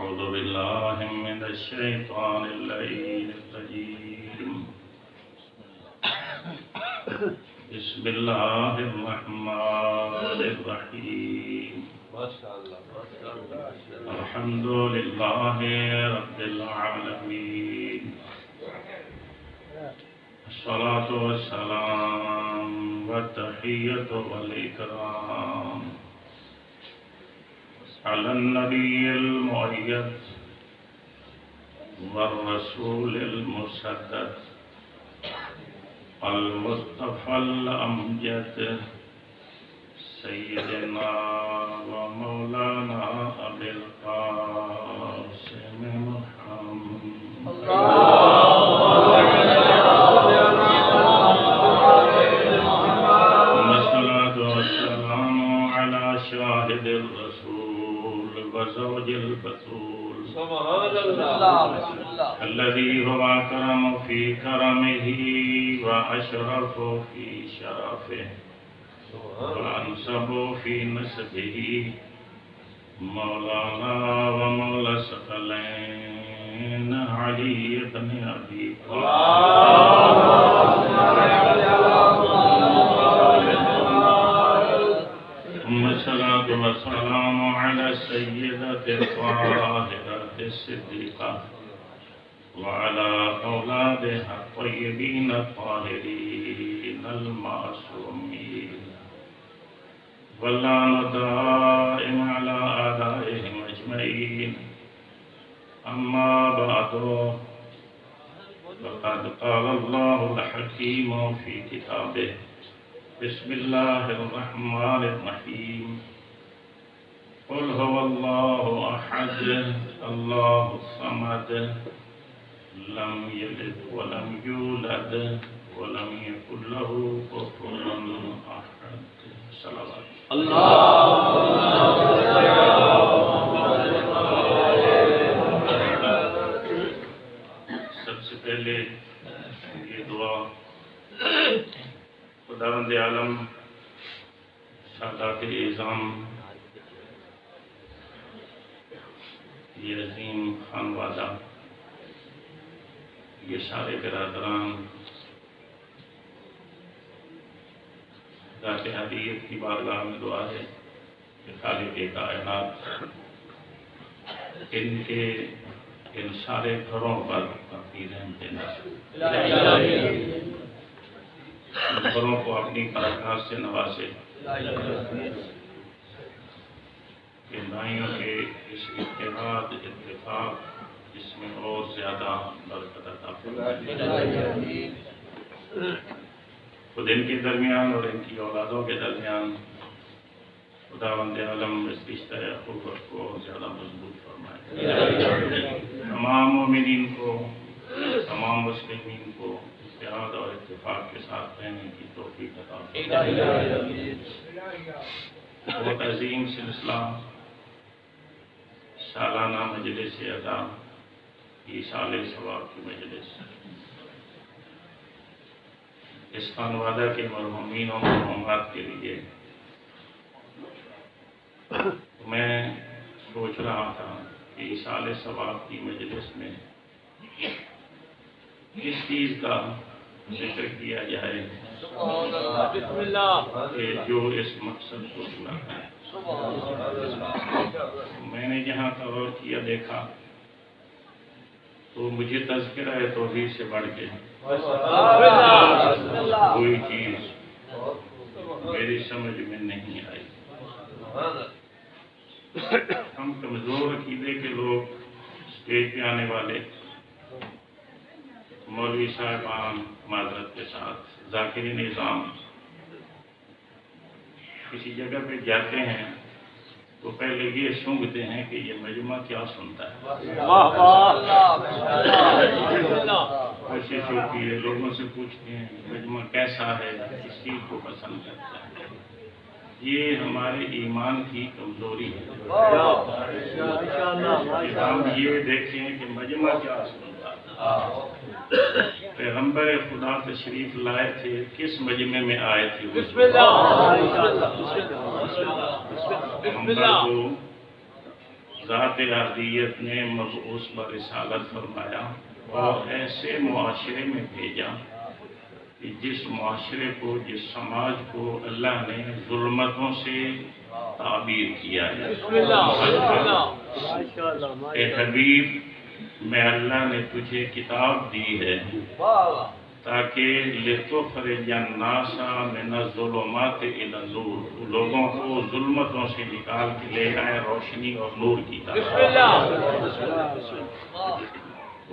أعوذ بالله من الشيطان اللعين الرجيم بسم الله الرحمن الرحيم الحمد لله رب العالمين الصلاة والسلام والتحية والإكرام على النبي المؤيد والرسول المسدد المصطفى الأمجد سيدنا ومولانا أبي القاسم محمد والصلاة والسلام على شاهد الرسول وزوج البتول الذي هو أكرم في كرمه وأشرف في شرفه وأنسب في نسبه مولانا ومولى الثقلين علي بن أبي ثم الصلاة والسلام على السيدة الطاهرة الصديقة وعلى أولادها الطيبين الطاهرين المعصومين واللعنة دائم على أعدائهم أجمعين أما بعد فقد قال الله الحكيم في كتابه بسم الله الرحمن الرحيم قل هو الله أحد الله الصمد لم يلد ولم يولد ولم يكن له كفوا أحد صلوات سب سے پہلے یہ دعا خداوند عالم سادات اعظام یہ عظیم خانوادہ یہ سارے برادران ذات حدیت کی بارگاہ میں دعا ہے کہ خالق کائنات ان کے ان سارے گھروں پر اپنی رحمت نازل ان گھروں کو اپنی برکات سے نوازے کہ بھائیوں کے اس اتحاد اتفاق اس میں اور زیادہ برکت عطا فرمائے خود ان کے درمیان اور ان کی اولادوں کے درمیان خداوند عالم اس رشتہ اخوت کو اور زیادہ مضبوط فرمائے تمام مومنین کو تمام مسلمین کو اتحاد اور اتفاق کے ساتھ رہنے کی توفیق عطا فرمائے بہت عظیم سلسلہ سالانہ مجلس ادا ایصال ثواب کی مجلس اس خانوادہ کے مرحومین و مرحومات کے لیے میں سوچ رہا تھا کہ ایصال ثواب کی مجلس میں کس چیز کا ذکر کیا جائے کہ جو اس مقصد کو پورا کرے میں نے جہاں کا غور کیا دیکھا تو مجھے تذکرہ توحید سے بڑھ کے کوئی چیز میری سمجھ میں نہیں آئی ہم کمزور عقیدے کے لوگ اسٹیج پہ آنے والے مولوی صاحبان معذرت کے ساتھ ذاکری نظام کسی جگہ پہ جاتے ہیں تو پہلے یہ سونگتے ہیں کہ یہ مجمع کیا سنتا ہے کوشش ہوتی ہے لوگوں سے پوچھتے ہیں مجمع کیسا ہے کس چیز کو پسند کرتا ہے یہ ہمارے ایمان کی کمزوری ہے ہم یہ دیکھیں کہ مجمع کیا سنتا ہے پیغمبر خدا تشریف لائے تھے کس مجمع میں آئے تھے پیغمبر کو ذات احدیت نے مبعوث برسالت فرمایا اور ایسے معاشرے میں بھیجا کہ جس معاشرے کو، جس سماج کو اللہ نے ظلمتوں سے تعبیر کیا ہے۔ اے حبیب، میں اللہ نے تجھے کتاب دی ہے تاکہ لِتُخْرِجَ النَّاسَ مِنَ الظُّلُمَاتِ إِلَى النُّورِ، لوگوں کو ظلمتوں سے نکال کے لے آئے روشنی اور نور کی طرف۔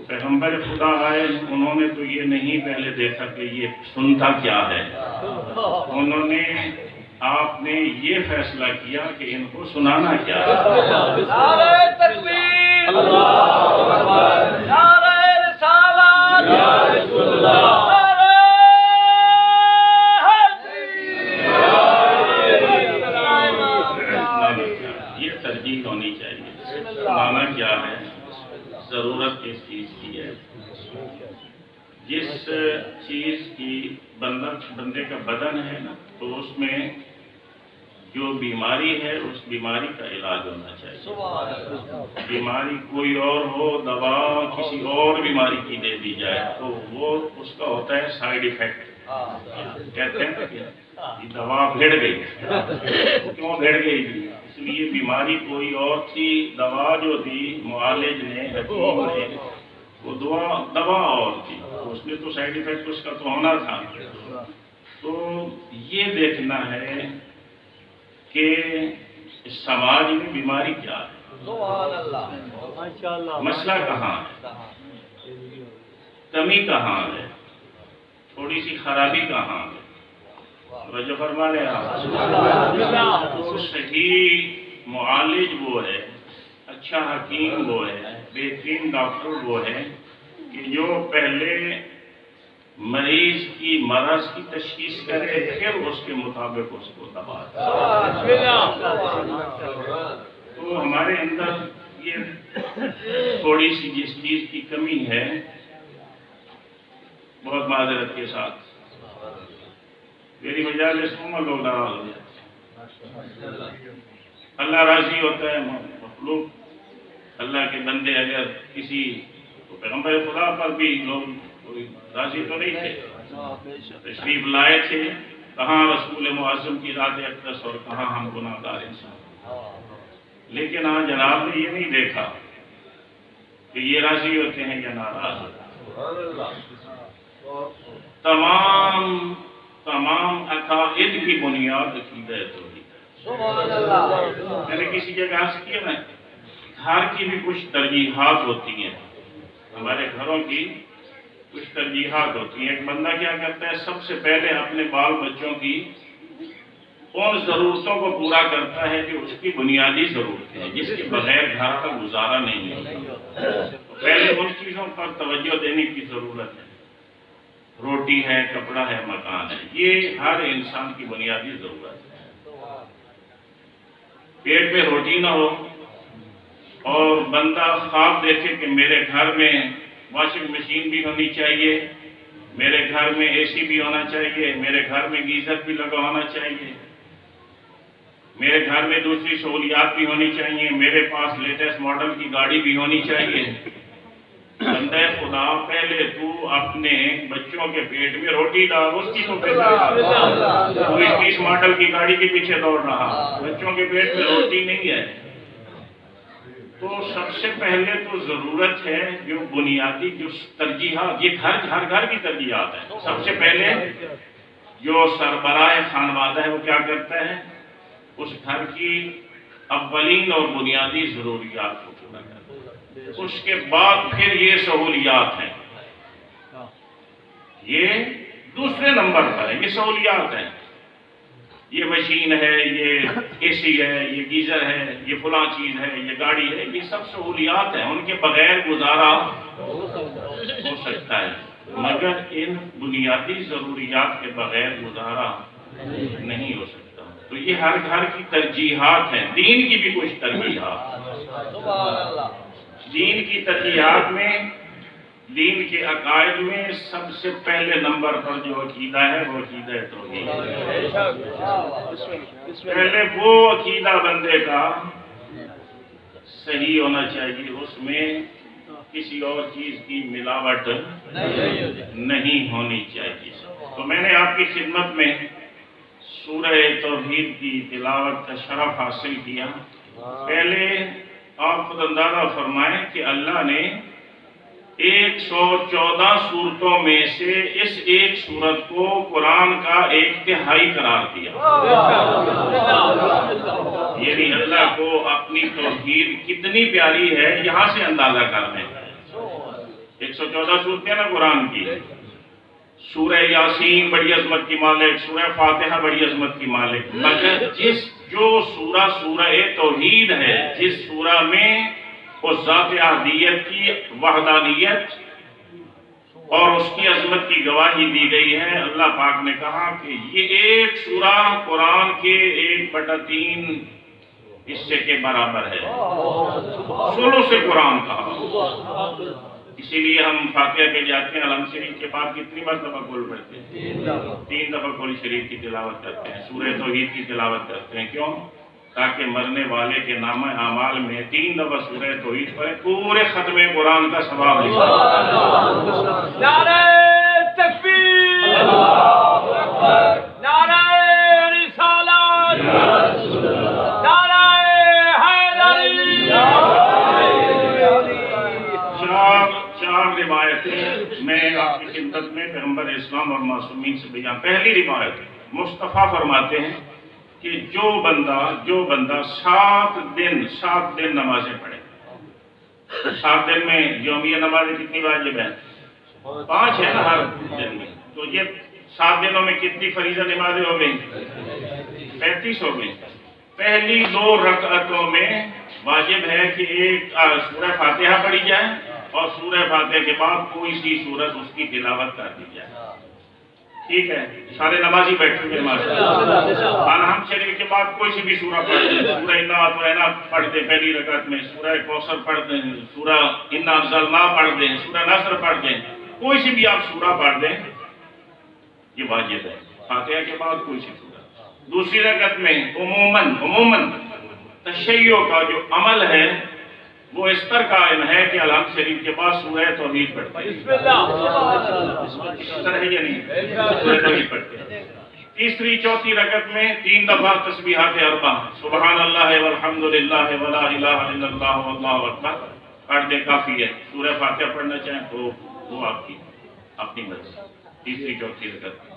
پیغمبر خدا آئے، انہوں نے تو یہ نہیں پہلے دیکھا کہ یہ سنتا کیا ہے، انہوں نے آپ نے یہ فیصلہ کیا کہ ان کو سنانا کیا ہے۔ نعرہ تکبیر، اللہ اکبر، نعرہ رسالت، یا رسول اللہ، یہ ترجیح ہونی چاہیے۔ سنانا کیا ہے، ضرورت کس چیز کی ہے؟ جس چیز کی بندے کا بدن ہے نا، تو اس میں جو بیماری ہے اس بیماری کا علاج ہونا چاہیے۔ بیماری کوئی اور ہو، دوا کسی اور بیماری کی دے دی جائے تو وہ اس کا ہوتا ہے سائیڈ ایفیکٹ۔ کہتے ہیں کہ یہ دوا بھیڑ گئی، کیوں بھیڑ گئی تھی؟ اس لیے بیماری کوئی اور تھی، دوا جو تھی معالج نے، حکیم نے، وہ دوا اور تھی، اس نے تو سائیڈ ایفیکٹ اس کا تو ہونا تھا۔ تو یہ دیکھنا ہے کہ سماج میں بیماری کیا ہے، مسئلہ کہاں ہے، کمی کہاں ہے، تھوڑی سی خرابی کہاں ہے، وجہ فرما لے آپ۔ تو صحیح معالج وہ ہے، اچھا حکیم وہ ہے، بہترین ڈاکٹر وہ ہے کہ جو پہلے مریض کی مرض کی تشخیص کرے، پھر اس کے مطابق اس کو دوا دے۔ تو ہمارے اندر یہ تھوڑی سی جس چیز کی کمی ہے، بہت معذرت کے ساتھ میری وجہ سے سمجھ لوگ ناراض ہو جاتے ہیں۔ اللہ راضی ہوتا ہے، مخلوق اللہ کے بندے اگر کسی تو پیغمبر خدا پر بھی لوگ کوئی راضی تو نہیں تھے، تشریف لائے تھے، کہاں رسول معظم کی ذات اقدس اور کہاں ہم گناہ گار انسان، لیکن ہاں جناب نے یہ نہیں دیکھا کہ یہ راضی ہوتے ہیں یا ناراض ہوتے ہیں۔ تمام عقائد کی بنیاد عقیدہ توحید ہے۔ میں نے کسی جگہ عرض کیا نا، گھر کی بھی کچھ ترجیحات ہوتی ہیں، ہمارے گھروں کی کچھ ترجیحات ہوتی ہیں۔ ایک بندہ کیا کرتا ہے، سب سے پہلے اپنے بال بچوں کی ان ضرورتوں کو پورا کرتا ہے جو اس کی بنیادی ضرورتیں ہیں، جس کے بغیر گھر کا گزارا نہیں ہوتا۔ پہلے ان چیزوں پر توجہ دینے کی ضرورت ہے، روٹی ہے، کپڑا ہے، مکان ہے، یہ ہر انسان کی بنیادی ضرورت ہے۔ پیٹ میں روٹی نہ ہو اور بندہ خواب دیکھے کہ میرے گھر میں واشنگ مشین بھی ہونی چاہیے، میرے گھر میں اے سی بھی ہونا چاہیے، میرے گھر میں گیزر بھی لگا ہونا چاہیے، میرے گھر میں دوسری سہولیات بھی ہونی چاہیے، میرے پاس لیٹسٹ ماڈل کی گاڑی بھی ہونی چاہیے۔ بندہ خدا، پہلے تو اپنے بچوں کے پیٹ میں روٹی ڈال، اس کی تو تو 20 ماڈل کی گاڑی کے پیچھے دوڑ رہا، بچوں کے پیٹ میں روٹی نہیں ہے۔ تو سب سے پہلے تو ضرورت ہے جو بنیادی جو ترجیحات، یہ گھر کی ترجیحات ہیں۔ سب سے پہلے جو سربراہ خانوادہ ہے وہ کیا کرتا ہے، اس گھر کی اولین اور بنیادی ضروریات کو پورا کرتا ہے، اس کے بعد پھر یہ سہولیات ہیں، یہ دوسرے نمبر پر ہے، یہ سہولیات ہیں، یہ مشین ہے، یہ اے سی ہے، یہ گیزر ہے، یہ فلاں چیز ہے، یہ گاڑی ہے، یہ سب سہولیات ہیں، ان کے بغیر گزارا ہو سکتا ہے، مگر ان بنیادی ضروریات کے بغیر گزارا نہیں ہو سکتا۔ تو یہ ہر گھر کی ترجیحات ہیں۔ دین کی بھی کچھ ترجیحات، دین کی ترجیحات میں، دین کے عقائد میں سب سے پہلے نمبر پر جو عقیدہ ہے وہ عقیدہ توحید ہے۔ پہلے وہ عقیدہ بندے کا صحیح ہونا چاہیے، اس میں کسی اور چیز کی ملاوٹ نہیں ہونی چاہیے۔ تو میں نے آپ کی خدمت میں سورہ توحید کی تلاوت کا شرف حاصل کیا۔ پہلے آپ خود اندازہ فرمائیں کہ اللہ نے 114 صورتوں میں سے اس ایک صورت کو قرآن کا 1/3 قرار دیا۔ یعنی اللہ کو اپنی توحید کتنی پیاری ہے یہاں سے اندازہ کر لیں۔ 114 صورتیں نا قرآن کی، سورہ یاسین بڑی عظمت کی مالک، سورہ فاتحہ بڑی عظمت کی مالک، مگر جو سورہ توحید ہے، جس سورہ میں اس ذات احدیت کی وحدانیت اور اس کی عظمت کی گواہی دی گئی ہے، اللہ پاک نے کہا کہ یہ ایک سورہ قرآن کے 1/3 حصے کے برابر ہے، ثلث قرآن کہا۔ اسی لیے ہم فاتحہ کے جاتے ہیں، الحمد شریف کے بعد کتنی مرتبہ کل پڑھتے ہیں؟ 3 دفعہ کل شریف کی تلاوت کرتے ہیں، سورہ توحید کی تلاوت کرتے ہیں۔ کیوں؟ تاکہ مرنے والے کے نامہ اعمال میں 3 دفعہ سورہ توحید پڑھے، پورے ختم قرآن کا ثواب لکھا۔ نعرہ تکبیر، نعرہ رسالت، نعرہ حیدری۔ چار روایتیں میں آپ کی خدمت میں پیغمبر اسلام اور معصومین سے بیان۔ پہلی روایت مصطفیٰ فرماتے ہیں کہ جو بندہ 7 دن نمازیں پڑھے۔ 7 دن میں یومیہ نمازیں کتنی واجب ہیں؟ 5 ہے نا ہر دن میں، تو یہ 7 دنوں میں کتنی فریضہ نمازیں ہو گئی؟ 35 ہو گئی۔ پہلی 2 رکعتوں میں واجب ہے کہ ایک سورہ فاتحہ پڑھی جائے اور سورہ فاتحہ کے بعد کوئی سی سورت اس کی تلاوت کر دی جائے۔ ٹھیک ہے، سارے نمازی بیٹھیں گے ماشاءاللہ۔ الحمد شریف کے بعد کوئی سی بھی سورہ پڑھ دیں، سورہ انا اطعنا پڑھ دیں پہلی رکعت میں، سورہ کوثر پڑھ دیں، سورہ انا انزلنا پڑھ دیں، سورہ نصر پڑھ دیں، کوئی سی بھی آپ سورہ پڑھ دیں، یہ واجب ہے۔ فاتحہ کے بعد کوئی سی سورہ۔ دوسری رکعت میں عموماً تشیع کا جو عمل ہے وہ اس پر قائم ہے کہ الحمد شریف کے بعد سورہ توحید پڑھتے ہیں۔ بسم اللہ، اس طرح ہے یا نہیں؟ سورہ توحید پڑھتے ہیں۔ تیسری 4تھی رکعت میں 3 دفعہ تسبیحات 4 سبحان اللہ والحمد للہ ولا الہ الا اللہ واللہ اکبر پڑھ دیں، کافی ہے۔ سورہ فاتحہ پڑھنا چاہیں تو وہ آپ کی اپنی مرضی۔ تیسری 4تھی رکعت میں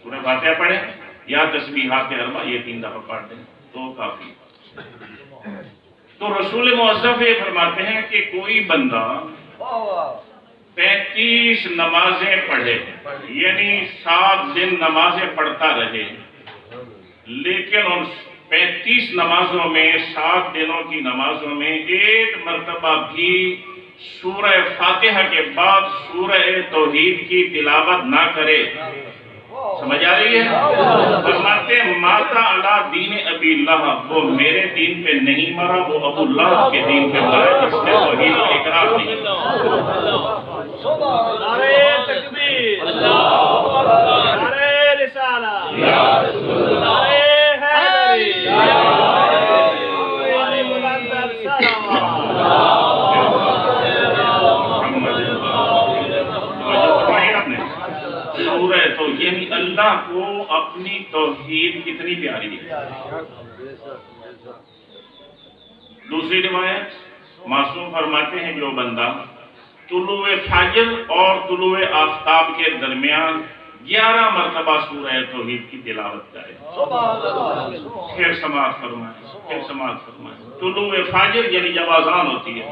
سورہ فاتحہ پڑھیں یا تسبیحات 4 یہ 3 دفعہ پڑھ دیں تو کافی۔ تو رسول معظم یہ فرماتے ہیں کہ کوئی بندہ 35 نمازیں پڑھے، یعنی 7 دن نمازیں پڑھتا رہے، لیکن ان 35 نمازوں میں 7 دنوں کی نمازوں میں 1 مرتبہ بھی سورہ فاتحہ کے بعد سورہ توحید کی تلاوت نہ کرے۔ سمجھ آ رہی ہے؟ فرماتے ہیں ماتا علی دین ابی لہب، وہ میرے دین پہ نہیں مرا، وہ ابو لہب کے دین پہ مرا، جس نے توحید کا اقرار نہیں کیا۔ نعرہ تکبیر، نعرہ رسالت، نعرہ حیدری، علی بلند الصلوات۔ سورہ تو یعنی اللہ کو اپنی توحید کتنی پیاری ہے۔ دوسری روایت معصوم فرماتے ہیں جو بندہ طلوع فجر اور طلوع آفتاب کے درمیان 11 مرتبہ سورہ توحید کی تلاوت کرے، پھر سماعت فرمائے۔ طلوع فجر یعنی جب اذان ہوتی ہے،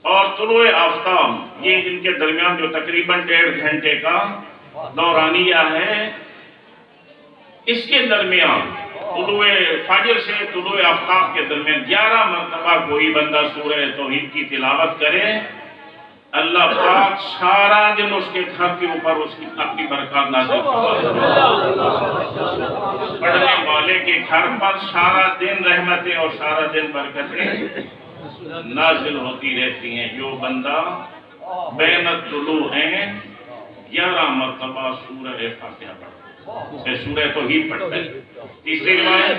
اور طلوع آفتاب یہ ان کے درمیان جو تقریباً 1.5 گھنٹے کا دورانیہ ہے، اس کے درمیان طلوع فجر سے طلوع آفتاب کے درمیان 11 مرتبہ کوئی بندہ سورہ توحید کی تلاوت کرے، اللہ پاک سارا دن اس کے گھر کے اوپر اس کی اپنی برکات نازل پڑھنے والے کے گھر پر سارا دن رحمتیں اور سارا دن برکتیں نازل ہوتی رہتی ہیں۔ جو بندہ بین الطلوعین 11 مرتبہ سورہ فاتحہ پڑھتا ہے، سورہ توحید پڑھتا ہے۔ تیسری روایت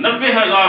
90,000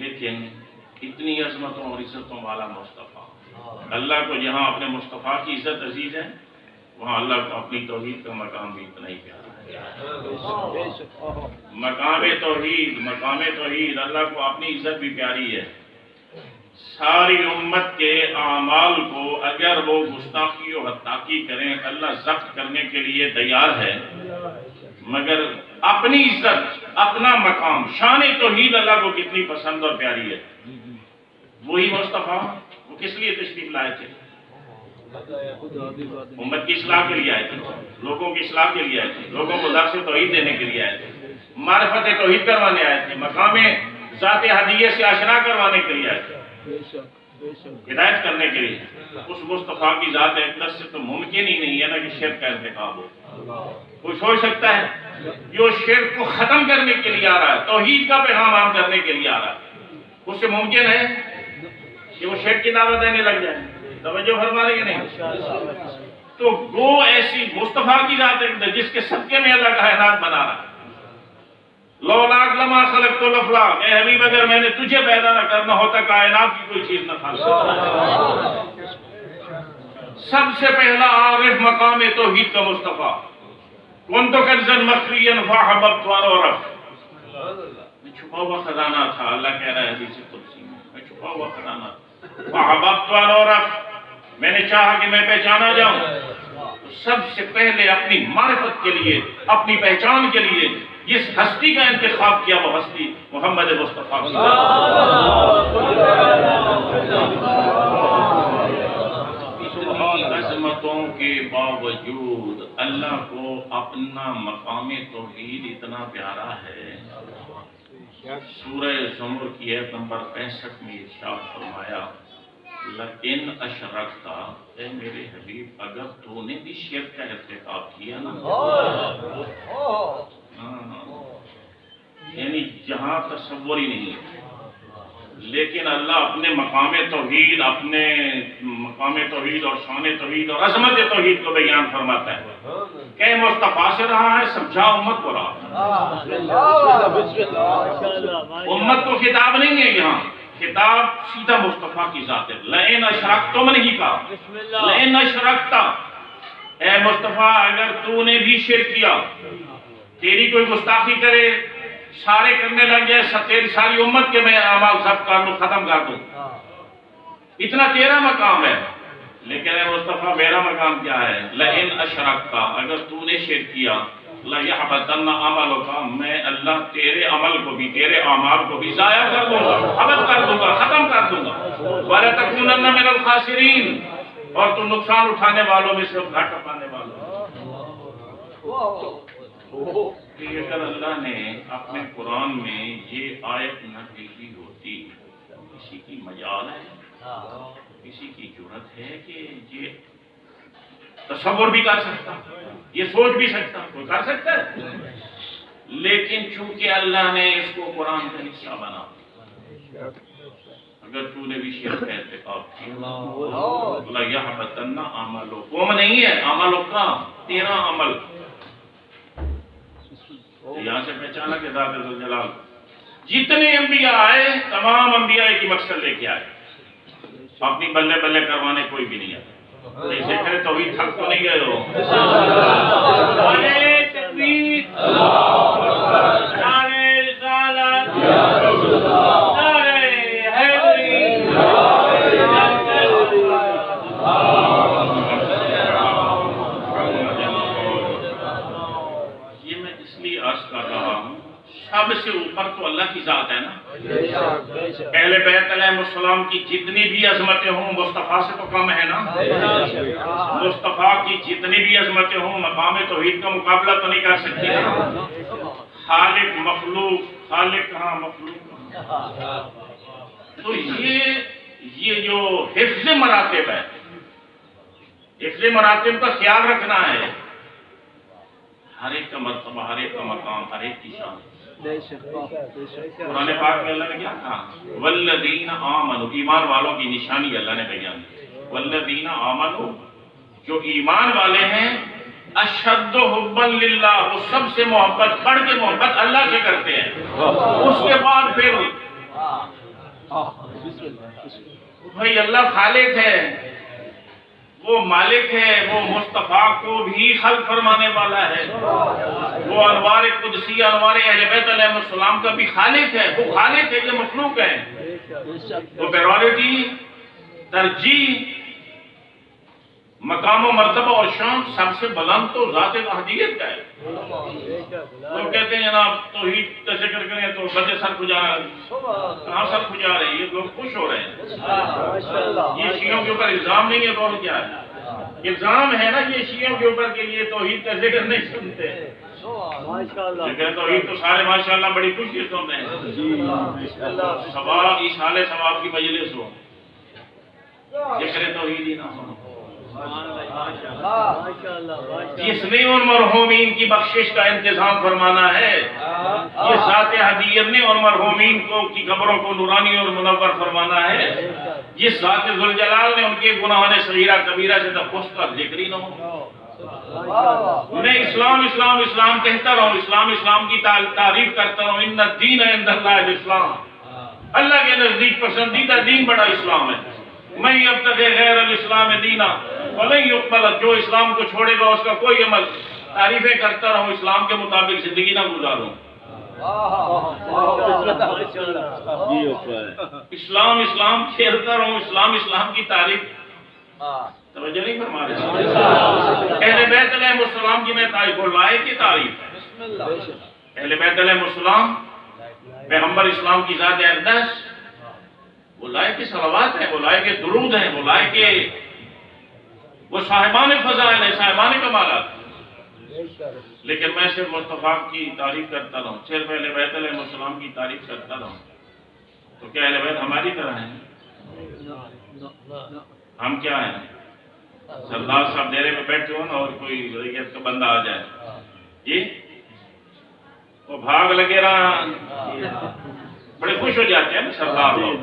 لیکن اتنی عظمتوں اور عزتوں والا مصطفیٰ، اللہ کو جہاں اپنے مصطفیٰ کی عزت عزیز ہے، وہاں اللہ کو اپنی توحید کا مقام بھی اتنا ہی پیارا ہے۔ مقام توحید اللہ کو اپنی عزت بھی پیاری ہے۔ ساری امت کے اعمال کو اگر وہ گستاخی و حتاقی کریں، اللہ ضبط کرنے کے لیے تیار ہے، مگر اپنی عزت، اپنا مقام، شان توحید اللہ کو کتنی پسند اور پیاری ہے۔ وہی مصطفیٰ وہ کس لیے تشریف لائے تھے؟ امت کی اصلاح کے لیے آئے تھے، لوگوں کی اصلاح کے لیے آئے تھے، لوگوں کو درس توحید دینے کے لیے آئے تھے، معرفت توحید کروانے آئے تھے، مقام ذات ہدیہ سے آشنا کروانے کے لیے آئے تھے، ہدایت کرنے کے لیے۔ اس مصطفیٰ کی ذات اقدس سے تو ممکن ہی نہیں ہے نا کہ شرک کا ارتکاب ہو۔ کوئی سوچ سکتا ہے جو شرک کو ختم کرنے کے لیے آ رہا ہے، توحید کا پیغام عام کرنے کے لیے آ رہا ہے، اس سے ممکن ہے کہ وہ شرک کی دعوت دینے لگ جائے؟ توجہ فرما رہے ہیں نہیں؟ تو وہ ایسی مصطفیٰ کی ذات ہے جس کے صدقے میں اللہ کائنات بنا رہا ہے۔ لولاک لما خلقت الافلاک، اے حبیب اگر میں نے تجھے پیدا نہ کرنا ہوتا کائنات کی کوئی چیز نہ تھا۔ سب سے پہلا عارف مقام توحید کا مصطفیٰ، کنت کنزا مخفیا فاحببت ان اعرف، میں چھپا ہوا خزانہ تھا، اللہ کہہ رہا ہے حدیث قدسی میں چھپا ہوا خزانہ تھا، فاحببت ان اعرف، میں نے چاہا کہ میں پہچانا جاؤں۔ تو سب سے پہلے اپنی معرفت کے لیے، اپنی پہچان کے لیے جس ہستی کا انتخاب کیا وہ ہستی محمد مصطفیٰ۔ عظمتوں کے باوجود اللہ کو اپنا مقام توحید اتنا پیارا ہے۔ سورہ زمر کی آیت نمبر 65 میں ارشاد فرمایا، لَئِنْ أَشْرَكْتَ، اے میرے حبیب اگر تو نے بھی شرک کا ارتکاب کیا نا، یعنی جہاں تصور ہی نہیں ہے، لیکن اللہ اپنے مقام توحید اور شان توحید اور عظمت توحید کو بیان فرماتا ہے کہ مصطفیٰ سے رہا ہے، سمجھا امت کو رہا۔ امت کو خطاب نہیں ہے یہاں، خطاب سیدھا مصطفیٰ کی ذات ہے۔ لئن اشرکتم نہیں کہا، لئن اشرکتا، اے مصطفیٰ اگر تو نے بھی شرک کیا، تیری کوئی گستاخی کرے، سارے کرنے لگ جائے، تیری ساری امت کے میں اعمال سب کر دوں، ختم کر دوں، اتنا تیرا مقام ہے۔ لیکن اے مصطفیٰ میرا مقام کیا ہے؟ لئن اشرکتا، اگر تو نے شرک کیا، لَيَحْبَطَنَّ عَمَلُكَ، میں اللہ تیرے عمل کو بھی، تیرے اعمال کو بھی ضائع کر دوں گا، حبط کر دوں گا، ختم کر دوں گا۔ وَلَتَكُونَنَّ مِنَ الْخَاسِرِينَ، اور تو نقصان اٹھانے والوں میں سے، گھاٹا پانے والوں۔ کہ اگر اللہ نے اپنے قرآن میں یہ آیت نہ بھیجی ہوتی، کسی کی مجال ہے، کسی کی جرت ہے کہ یہ تصور بھی کر سکتا، یہ سوچ بھی سکتا، کوئی کر سکتا ہے؟ لیکن چونکہ اللہ نے اس کو قرآن کا حصہ بنا، اگر تو نے بھی شرک کا ارتکاب کیا، لَيَحْبَطَنَّ عَمَلُكَ نہیں ہے، عملک، تیرا عمل۔ یہاں سے پہچانا کہ ذات ذوالجلال جتنے انبیاء آئے، تمام انبیاء ایک ہی مقصد لے کے آئے، اپنی بلے بلے کروانے کوئی بھی نہیں آئے۔ ایسے کرے توحید حق تو نہیں گئے ہو۔ نعرہ تکبیر، نعرہ رسالت، نعرہ حیدری، یہ میں اس لیے عرض کر رہا ہوں، سب سے اوپر تو اللہ کی ذات ہے نا۔ اہل بیت علیہ السلام کی جتنی بھی عظمتیں ہوں مصطفیٰ سے تو کم ہے نا۔ مصطفیٰ کی جتنی بھی عظمتیں ہوں مقام توحید کا مقابلہ تو نہیں کر سکتی نا۔ خالق مخلوق، خالق کہاں مخلوق کہاں۔ تو یہ جو حفظ مراتب ہے، حفظ مراتب کا خیال رکھنا ہے، ہر ایک کا مرتبہ، ہر ایک کا مقام، ہر ایک کی شان۔ قرآن پاک میں اللہ نے کیا کہا؟ والذین آمنوا، ایمان والوں کی نشانی اللہ نے بیان کی۔ والذین آمنوا، جو ایمان والے ہیں، اشد حبا للہ، وہ سب سے محبت، بڑھ کے محبت اللہ سے کرتے ہیں۔ اس کے بعد پھر بھائی اللہ خالق ہے، وہ مالک ہے، وہ مصطفیٰ کو بھی خلق فرمانے والا ہے، وہ انوار قدسی، انوار اہل بیت علیہ السلام کا بھی خالق ہے، وہ خالق ہے، یہ مخلوق ہے۔ وہ پریورٹی، ترجیح، مقام و مرتبہ اور شان سب سے بلند تو ذات احدیت کا ہے۔ لوگ کہتے ہیں جناب توحید کا ذکر کریں تو بدے سر کھجا رہا ہے، کہاں سر کھجا رہے ہیں؟ یہ لوگ خوش ہو رہے ہیں۔ یہ شیعوں کے اوپر الزام نہیں ہے، بہت کیا ہے الزام ہے نا یہ شیعوں کے اوپر کہ یہ توحید کا ذکر نہیں سنتے۔ ذکر توحید تو سارے ماشاءاللہ بڑی خوشی سن رہے ہیں۔ ثواب اشارے ثواب کی مجلس ہو، ذکر توحید ہی نہ ہو۔ جس نے ان مرحومین کی بخشش کا انتظام فرمانا ہے، یہ ذات احدیت نے ان مرحومین کی قبروں کو نورانی اور منور فرمانا ہے، جس ذات ذوالجلال نے ان کے گناہوں صغیرہ کبیرہ سے تخص کا ذکر ہی نہ ہو۔ میں اسلام اسلام اسلام کہتا رہوں، اسلام اسلام کی تعریف کرتا رہوں۔ ان الدین عند اللہ الاسلام، اللہ کے نزدیک پسندیدہ دین بڑا اسلام ہے۔ میں یبتغی غیر الاسلام دینا فلن یقبل، جو اسلام کو چھوڑے گا اس کا کوئی عمل۔ تعریفیں کرتا رہوں، اسلام کے مطابق زندگی نہ گزاروں۔ اسلام اسلام کھیلتا رہوں، اسلام اسلام کی تعریف توجہ نہیں فرما رہے۔ اہل بیت علیہ السلام کی میں تعریف، وہ لائق کی تعریف ہے۔ اہل بیت علیہ السلام پیغمبر اسلام کی ذات اقدس، وہ لائق کے صلوات ہیں، وہ لائق کے درود ہیں، وہ لائق کے وہ صاحبان فضائل ہیں، صاحبان کمالات۔ لیکن میں صرف مصطفیٰ کی تعریف کرتا رہوں، صرف اہل بیت علیہ السلام کی تعریف کرتا رہوں، تو کیا اہل بیت ہماری طرح ہیں؟ ہم کیا ہیں؟ سردار صاحب ڈیرے میں بیٹھے ہو نا اور کوئی ریت کا بندہ آ جائے، جی وہ بھاگ لگے رہا، بڑے خوش ہو جاتے ہیں نا سردار لوگ۔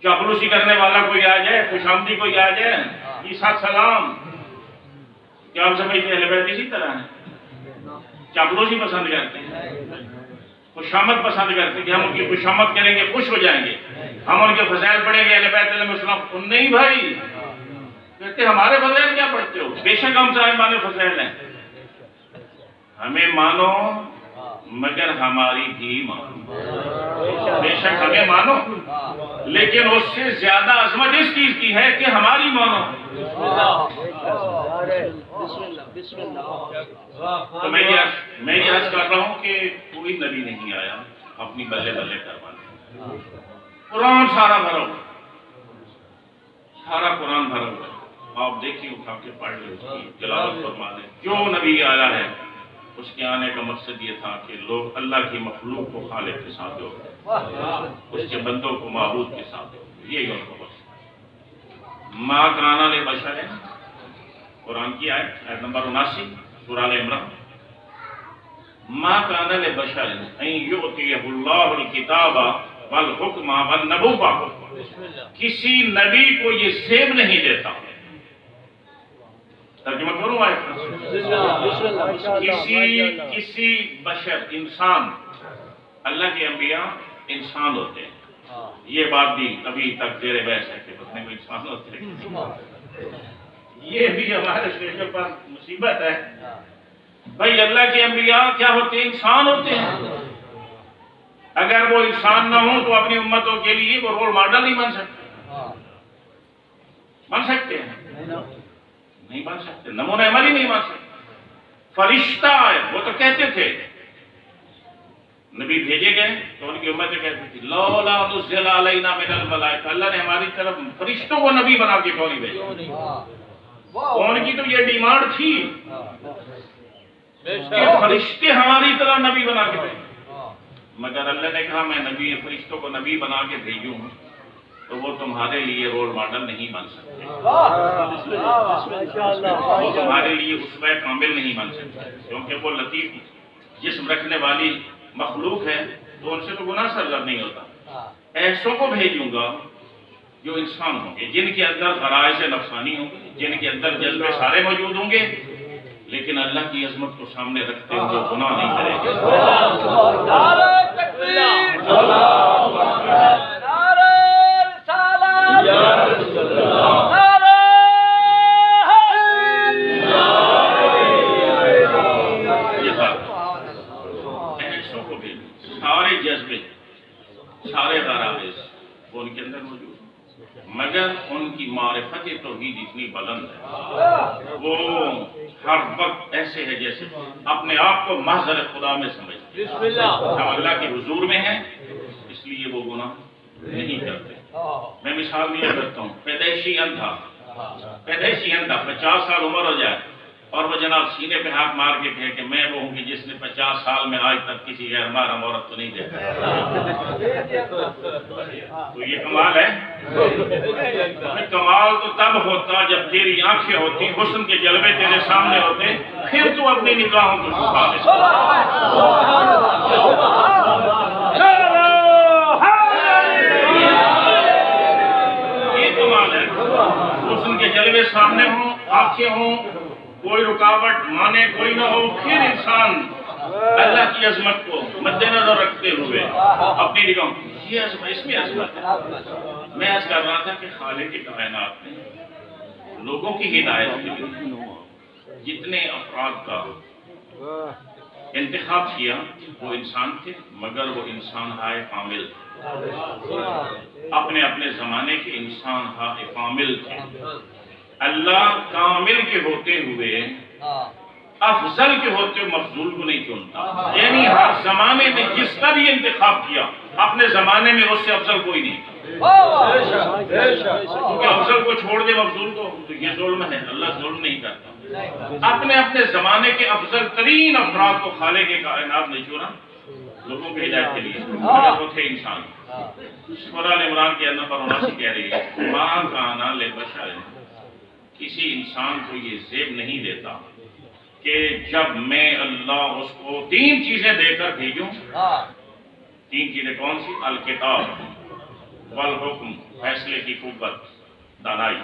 چاپلوسی کرنے والا کوئی آ جائے، خوش آمدی کوئی آ جائے، یہ ساتھ سلام، کیا ہم سمجھتے ہیں اہل بیت اسی طرح ہیں؟ چاپلوسی پسند کرتے ہیں، خوشامد پسند کرتے ہیں کہ ہم ان کی خوشامد کریں گے، خوش ہو جائیں گے، ہم ان کے فضائل پڑھیں گے اہل بیت علیہ السلام۔ نہیں بھائی، کہتے ہمارے فضائل کیا پڑھتے ہو؟ بے شک ہم صاحبان فضائل ہیں، ہمیں مانو مگر ہماری بھی مانو، بے شک ہمیں مانو لیکن اس سے زیادہ عظمت اس چیز کی ہے کہ ہماری مانو۔ تو میں یہ عرض کر رہا ہوں کہ کوئی نبی نہیں آیا اپنی بلے بلے کروانے۔ قرآن سارا بھرا ہوا، سارا قرآن بھرا ہوا، آپ دیکھیں اٹھا کے پڑھ لیں، اس کی تلاوت فرما لیں۔ جو نبی آیا ہے اس کے آنے کا مقصد یہ تھا کہ لوگ اللہ کی مخلوق کو خالق کے ساتھ جوڑیں، اس کے بندوں کو معبود کے ساتھ جوڑیں، یہی ان کو مقصد۔ ما کان لبشر، قرآن کی آیت نمبر 79 سورہ ال عمران، ما کان لبشر ان یؤتیہ اللہ الکتاب والحکم والنبوۃ، کسی نبی کو یہ زیب نہیں دیتا۔ ترجمہ کروں کسی بشر، انسان، اللہ کے انبیاء انسان ہوتے ہیں، یہ بات بھی ابھی تک زیر بحث ہے کہ پتہ نہیں کوئی انسان ہوتے ہیں، یہ بھی ہمارے شیخ پر مصیبت ہے۔ بھائی اللہ کے انبیاء کیا ہوتے ہیں؟ انسان ہوتے ہیں۔ اگر وہ انسان نہ ہوں تو اپنی امتوں کے لیے وہ رول ماڈل نہیں بن سکتے۔ بن سکتے ہیں؟ نہیں بن سکتے، نمونہ عمل ہی نہیں بن سکتے۔ فرشتہ آئے، وہ تو کہتے تھے، نبی بھیجے گئے تو ان کی امتیں کہتی تھی لولا نزل علینا من الملائکہ، اللہ نے ہماری طرف فرشتوں کو نبی بنا کے کیوں نہیں بھیجا؟ ان کی تو یہ ڈیمانڈ تھی کہ فرشتے ہماری طرح نبی بنا کے بھیجیں، مگر اللہ نے کہا میں نبی فرشتوں کو نبی بنا کے بھیجوں تو وہ تمہارے لیے رول ماڈل نہیں بن سکتے، وہ تمہارے لیے اسوہ کامل نہیں بن سکتے، کیونکہ وہ لطیف جسم رکھنے والی مخلوق ہے تو ان سے تو گناہ سرزد نہیں ہوتا۔ ایسوں کو بھیجوں گا جو انسان ہوں گے، جن کے اندر غرائز نفسانی ہوں گے، جن کے اندر جذبے سارے موجود ہوں گے، لیکن اللہ کی عظمت کو سامنے رکھتے ہوئے گناہ نہیں کریں گے۔ مگر ان کی معرفت توحید اتنی بلند ہے، وہ ہر وقت ایسے ہے جیسے اپنے آپ کو محضر خدا میں سمجھتے ہیں، ہم اللہ کے حضور میں ہیں، اس لیے وہ گناہ نہیں کرتے۔ میں مثال دیا کرتا ہوں، پیدائشی اندھا 50 سال عمر ہو جائے اور وہ جناب سینے پہ ہاتھ مار کے کہے کہ میں وہ ہوں کہ جس نے 50 سال میں آج تک کسی غیر محرم عورت کو نہیں دیکھا، تو یہ کمال ہے؟ کمال تو تب ہوتا جب تیری آنکھیں ہوتی، حسن کے جلوے تیرے سامنے ہوتے، پھر تو اپنی نگاہوں کو چھپا دے سکتا۔ یہ کمال ہے، حسن کے جلوے سامنے ہوں، آنکھیں ہوں، کوئی رکاوٹ مانے کوئی نہ ہو، پھر انسان اللہ کی عظمت کو مد نظر رکھتے ہوئے اپنی نگاہوں، یہ عظمت، اس میں عظمت ہے۔ میں عرض کر رہا تھا کہ خالق کائنات نے لوگوں کی ہدایت کے لیے جتنے افراد کا انتخاب کیا وہ انسان تھے، مگر وہ انسان ہائے کامل تھے، اپنے اپنے زمانے کے انسان ہائے کامل تھے۔ اللہ کامل کے ہوتے ہوئے افضل کے ہوتے ہوئے مفضول کو نہیں چنتا، یعنی ہر زمانے میں جس کا بھی انتخاب کیا اپنے زمانے میں اس سے افضل کوئی نہیں تھا، کیونکہ افضل کو چھوڑ دے مفضول کو تو یہ ظلم ہے، اللہ ظلم نہیں کرتا۔ اپنے اپنے زمانے کے افضل ترین افراد کو خالق کائنات نے چنا لوگوں کی ہدایت کے لیے، مگر وہ تھے انسان۔ سورہ ال عمران کے نمبر 79 کہہ رہی ہے، مَا كَانَ لِبَشَرٍ، کسی انسان کو یہ زیب نہیں دیتا کہ جب میں اللہ اس کو 3 چیزیں دے کر بھیجوں۔ 3 چیزیں کون سی؟ الکتاب والحکم، فیصلے کی قوت، دانائی،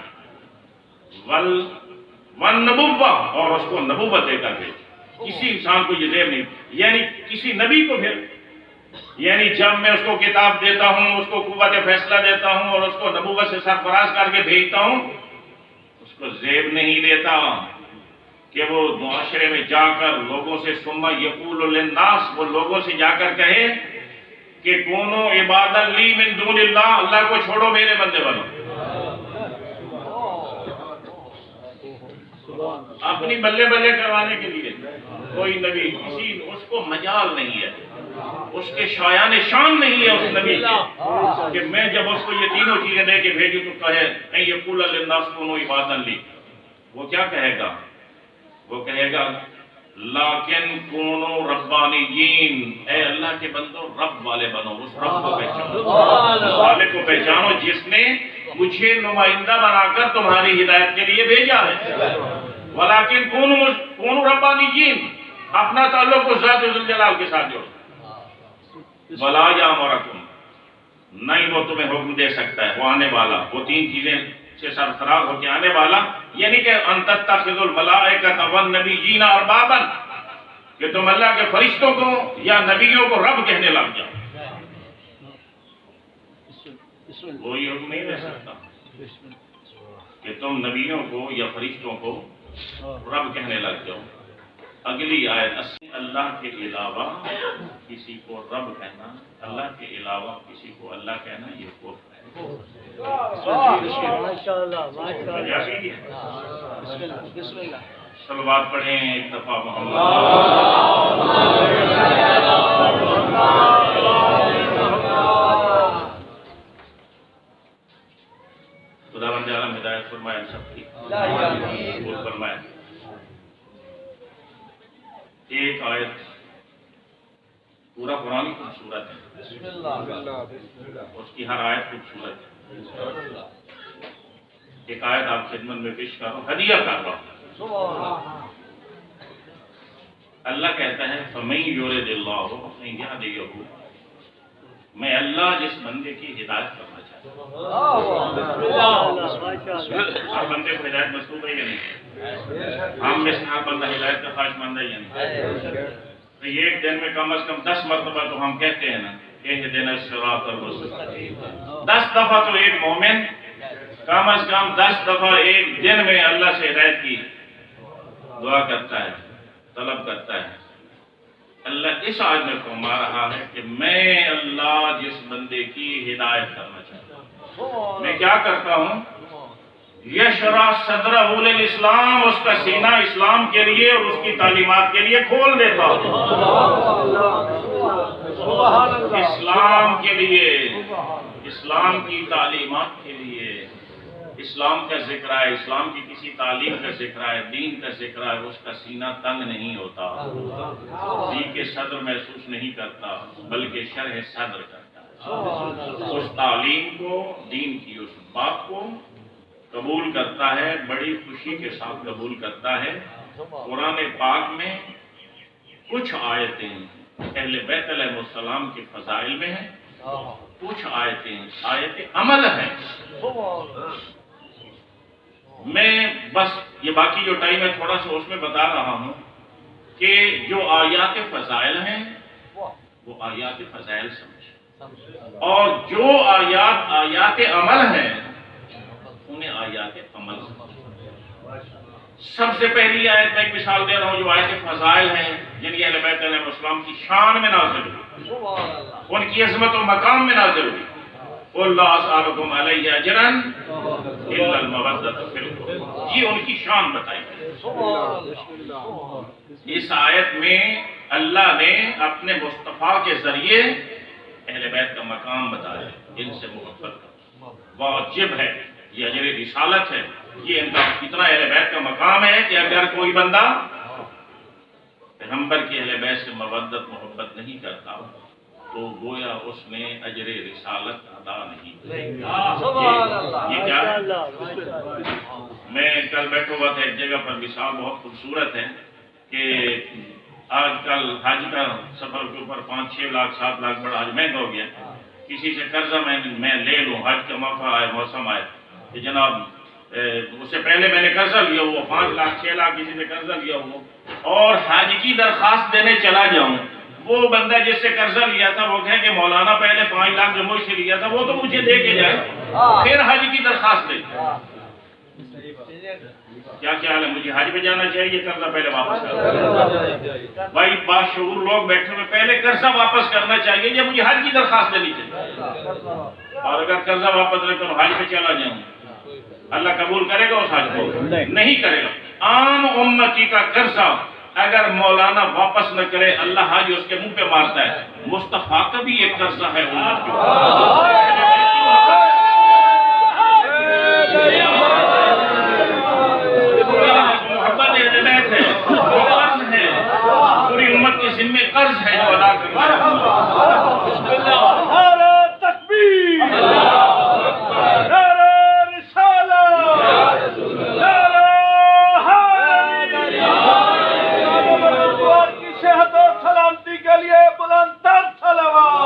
والنبوہ، اور اس کو نبوت دے کر بھیجوں۔ کسی انسان کو یہ زیب نہیں، یعنی کسی نبی کو پھر، یعنی جب میں اس کو کتاب دیتا ہوں، اس کو قوت فیصلہ دیتا ہوں اور اس کو نبوت سے سرفراز کر کے بھیجتا ہوں، اس کو زیب نہیں دیتا کہ وہ معاشرے میں جا کر لوگوں سے ثم یقول للناس، وہ لوگوں سے جا کر کہے کہ کونوا عبادا لی من دون اللہ، اللہ کو چھوڑو میرے بندے بنو۔ اپنی بلے بلے کروانے کے لیے کوئی نبی، کسی اس کو مجال نہیں ہے، اس کے شایان شان نہیں ہے اس نبی کے کہ میں جب اس کو یہ تینوں چیزیں دے کے بھیجوں تو کہے ان یقول للناس کونوا عبادا لی، وہ کیا کہے گا؟ وہ کہے گا لیکن کونوا ربانیین، اے اللہ کے بندو رب والے بنو، اس رب کو پہچانو، اس والے کو پہچانو جس نے مجھے نمائندہ بنا کر تمہاری ہدایت کے لیے بھیجا ہے۔ ولیکن کونوا ربانیین، اپنا تعلق اس ذات ذوالجلال کے ساتھ جوڑو۔ ولا یامرکم، نہیں وہ تمہیں حکم دے سکتا ہے، وہ آنے والا، وہ 3 چیزیں سے سرفراز ہو کے آنے والا، یعنی کہ ان تتخذوا الملائکۃ والنبیین اربابا، کہ تم اللہ کے فرشتوں کو یا نبیوں کو رب کہنے لگ جاؤ۔ وہی حکم نہیں دے سکتا کہ تم نبیوں کو یا فرشتوں کو رب کہنے لگ جاؤ۔ اگلی آیت، اللہ کے علاوہ کسی کو رب کہنا، اللہ کے علاوہ کسی کو اللہ کہنا، یہ کفر ہے۔ صلوات پڑھیں ایک دفعہ محمد۔ خداوند عالم ہدایت فرمائے سب کی، قبول فرمائے۔ ایک آیت، پورا قرآن ہی خوبصورت ہے، اس کی ہر آیت خوبصورت ہے۔ ایک آیت آپ خدمت میں پیش کر رہا ہوں، ہدیہ کر رہا ہوں۔ اللہ کہتا ہے فَمَن يُرِدِ اللَّهُ أَن يَهْدِيَهُ، میں اللہ جس بندے کی ہدایت کرنا چاہتا ہوں۔ ہر بندے کو ہدایت مطلوب ہے یا نہیں؟ ہم میں سے ہر بندہ ہدایت کا خواہش مند ہے یا نہیں؟ تو یہ ایک دن میں کم از کم 10 مرتبہ تو ہم کہتے ہیں نا اہدنا الصراط المستقیم، 10 دفعہ تو ایک مومن کم از کم 10 دفعہ ایک دن میں اللہ سے ہدایت کی دعا کرتا ہے، طلب کرتا ہے۔ اللہ اس آیت میں فرما رہا ہے کہ میں اللہ جس بندے کی ہدایت کرنا چاہتا ہوں، میں کیا کرتا ہوں؟ یشرح صدرہ للاسلام، اس کا سینہ اسلام کے لیے اور اس کی تعلیمات کے لیے کھول دیتا ہوں۔ اسلام کے لیے، اسلام کی تعلیمات کے لیے، اسلام کا ذکر ہے، اسلام کی کسی تعلیم کا ذکر ہے، دین کا ذکر ہے، اس کا سینہ تنگ نہیں ہوتا، ضیق صدر محسوس نہیں کرتا، بلکہ شرح صدر کرتا ہے۔ اس تعلیم کو، دین کی اس بات کو قبول کرتا ہے، بڑی خوشی کے ساتھ قبول کرتا ہے۔ قرآن پاک میں کچھ آیتیں اہل بیت علیہ السلام کے فضائل میں ہیں، کچھ آیتیں آیت عمل ہیں۔ میں بس یہ باقی جو ٹائم ہے تھوڑا سا اس میں بتا رہا ہوں کہ جو آیات فضائل ہیں وہ آیات فضائل سمجھیں، اور جو آیات عمل ہیں انہیں آیات عمل سمجھیں۔ سب سے پہلی آیت میں ایک مثال دے رہا ہوں، جو آیات فضائل ہیں جن اہل بیت علیہ السلام کی شان میں نازل ہوئی، ان کی عظمت و مقام میں نازل ہوئی۔ قُلْ لَا أَسْأَلُكُمْ عَلَيْهِ أَجْرًا إِلَّا الْمَوَدَّةَ فِي الْقُرْبَى، یہ ان کی شان بتائی گئی۔ اس آیت میں اللہ نے اپنے مصطفیٰ کے ذریعے اہل بیت کا مقام بتایا، ان سے محبت کا واجب ہے، یہ اجر رسالت ہے، یہ ان کا اتنا اہل بیت کا مقام ہے کہ اگر کوئی بندہ پیغمبر کی اہل بیت سے مودت محبت نہیں کرتا تو گویا اس نے اجر رسالت ادا نہیں کی۔ یہ کیا ہے؟ میں کل بیٹھا ہوا تھا ایک جگہ پر، مثال بہت خوبصورت ہے کہ آج کل حج کا سفر کے اوپر 5-6 لاکھ 7 لاکھ بڑا حج مہنگا ہو گیا۔ کسی سے قرضہ میں لے لوں، حج کا موقع آئے، موسم آئے کہ جناب اس سے پہلے میں نے قرضہ لیا ہوا 5 لاکھ 6 لاکھ کسی سے قرضہ لیا ہوا، اور حج کی درخواست دینے چلا جاؤں، وہ بندہ جس سے قرضہ لیا تھا وہ کہے کہ مولانا پہلے 5 لاکھ جو مجھ سے لیا تھا وہ تو مجھے دے کے جائے، پھر حج کی درخواست دے۔ کیا خیال ہے، مجھے حج پہ جانا چاہیے قرضہ پہلے واپس کرنا؟ بھائی باشعور لوگ بیٹھے ہوئے، پہلے قرضہ واپس کرنا چاہیے یا مجھے حج کی درخواست دینی چاہیے؟ اور اگر قرضہ واپس لے کر حج پہ چلا جاؤں، اللہ قبول کرے گا اس حج کو؟ نہیں کرے گا۔ عام امتی کا قرضہ اگر مولانا واپس نہ کرے، اللہ حج اس کے منہ پہ مارتا ہے۔ مصطفیٰ کا بھی ایک قرضہ ہے امت کے محبت اہل بیت ہے، قرض ہے، پوری امت کے ذمہ قرض ہے جو ادا کرنا ہے۔ نعرہ تکبیر، نعرہ رسالت، نعرہ حیدری، کی صحت و سلامتی کے لیے بلند تر صلوات۔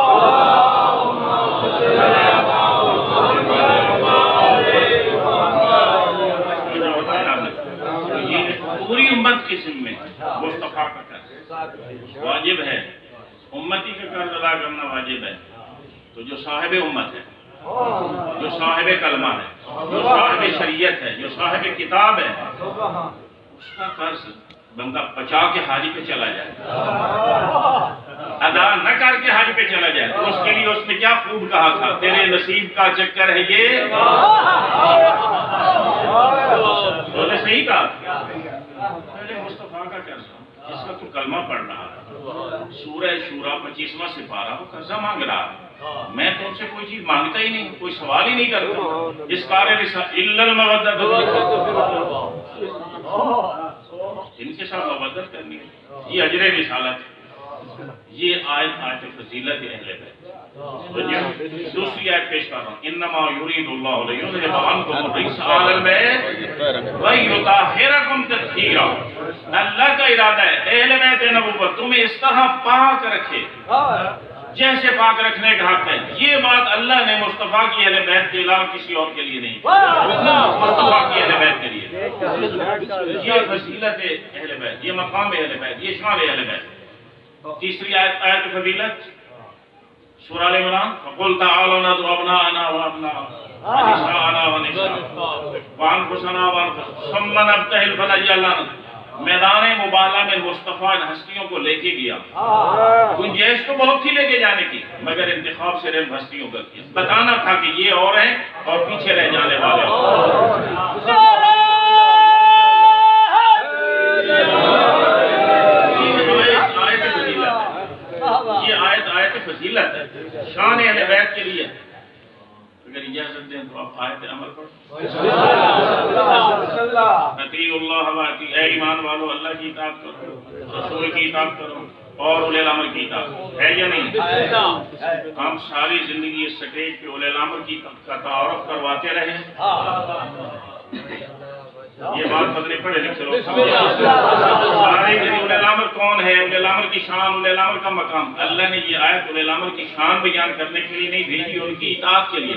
پوری امت کے ذمہ مصطفیٰ کا قرض واجب ہے، امتی کا قرض ادا کرنا واجب ہے۔ تو جو صاحب امت ہے، جو صاحب کلمہ ہے، جو صاحب شریعت ہے، جو صاحب کتاب ہے، اس کا قرض بندہ بچا کے حج پہ چلا جائے، ادا نہ کر کے حج پہ چلا جائے، تو اس کے لیے اس نے کیا خوب کہا تھا، تیرے نصیب کا چکر ہے یہ، تو نے صحیح کہا۔ پہلے مصطفیٰ کا قرض، جس کا تو کلمہ پڑھ رہا ہے، سورہ شورا 25واں سپارہ، وہ قرضہ مانگ رہا ہے، میں تو ان سے کوئی چیز مانگتا ہی نہیں، کوئی سوال ہی نہیں کرتا، اس کار الا المودۃ، ان کے ساتھ مودت کرنی ہے، یہ اجر رسالت ہے۔ یہ آیت فضیلت اہل بیت۔ دوسری آیت پیش کر رہا ہوں، انما یرید اللہ لیذھب عنکم الرجس اہل البیت ویطہرکم تطہیرا۔ اللہ کا ارادہ ہے اہل بیت نبوت تمہیں اس طرح پاک رکھے جیسے پاک رکھنے کا حق ہے۔ یہ بات اللہ نے مصطفیٰ کی اہل بیت کے علاوہ کسی اور کے لیے نہیں، مصطفیٰ کی اہل بیت کے لیے۔ یہ فضیلت اہل بیت، یہ مقام اہل بیت، یہ شان اہل بیت۔ تیسری آیت فضیلت سورہ ال عمران، فَقُلْ تَعَالَوْا نَدْعُ أَبْنَاءَنَا وَأَبْنَاءَكُمْ وَنِسَاءَنَا وَنِسَاءَكُمْ وَأَنفُسَنَا وَأَنفُسَكُمْ ثُمَّ نَبْتَهِلْ فَنَجْعَلْ میدان مبالا میں مصطفیٰ ان ہستیوں کو لے کے گیا. گنجائش تو بہت تھی لے کے جانے کی، مگر انتخاب صرف ہستیوں کا کیا. بتانا تھا کہ یہ اور ہیں اور پیچھے رہ جانے والے ہیں. یہ آیت فضیلت ہے، شان اہل بیت کے لیے. اگر اجازت دیں تو آپ آیت عمل کرو. اطیعوا اللہ و اطیعوا، اے ایمان والو اللہ کی اطاعت کرو، رسول کی اطاعت کرو اور اولی الامر کی اطاعت. ہے یا نہیں؟ ہم ساری زندگی اس سٹیج پہ اولی الامر کا تعارف کرواتے رہے. یہ بات بدلے پڑھے لکھے لوگ سارے اولی الامر کون ہے، اولی الامر کی شان، اولی الامر کا مقام. اللہ نے یہ آیت اولی الامر کی شان بیان کرنے کے لیے نہیں بھیجی، ان کی اطاعت کے لیے.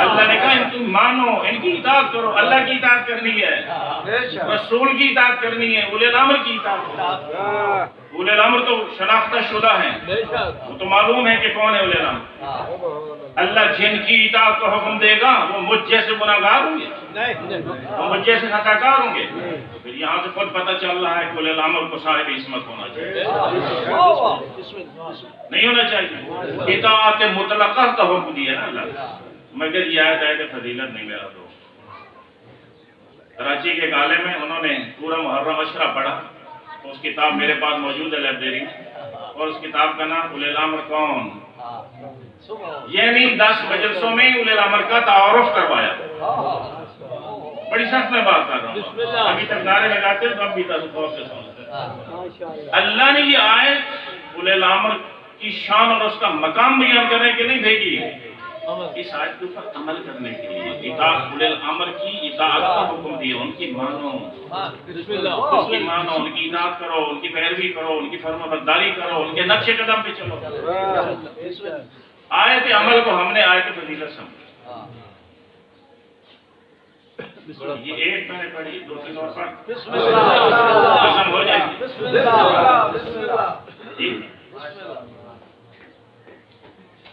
اللہ نے کہا ان تم مانو، ان کی اطاعت کرو. اللہ کی اطاعت کرنی ہے، رسول کی اطاعت کرنی ہے، اولی الامر کی اطاعت کرو. اولی الامر تو شناختہ شدہ ہیں، وہ تو معلوم ہے کہ کون ہے اولی الامر. اللہ جن کی اطاعت کا حکم دے گا وہ مجھ جیسے گناہگار ہوں گے، وہ مجھ جیسے خطاکار ہوں گے. پھر یہاں سے خود پتہ چل رہا ہے کہ اولی الامر کو صاحب عصمت ہونا چاہیے، نہیں ہونا چاہیے. اطاعت مطلقہ کا حکم دیا ہے اللہ، مگر یہ آیت فضیلت نہیں میرا دوست. کراچی کے گالے میں انہوں نے پورا محرم اشرا پڑھا. اس کتاب میرے پاس موجود ہے لائبریری میں، اور اس کتاب کا نام اولی الامر کون، یعنی 10 مجلسوں میں اولی الامر کا تعارف کروایا. بڑی سخت میں بات کر رہا ہوں، ابھی تک نعرے لگاتے ہیں تو اب بھی غور سے سنتے. اللہ نے یہ آیت اولی الامر کی شان اور اس کا مقام بیان کرنے کے لیے بھیجی ہے، اس آیت کے اوپر عمل کرنے کے لیے. اطاعت اولی الامر کی اطاعت کا حکم دیا، ان کی مانو، ان کی مانو، ان کی اطاعت کرو، ان کی پیروی کرو، ان کی فرما برداری کرو، ان کے نقش قدم پہ چلو. آیت عمل کو ہم نے آیت فضیلت سمجھا. یہ ایک میں نے پڑھی، دوسری اور پڑھ قسم ہو جائے گی.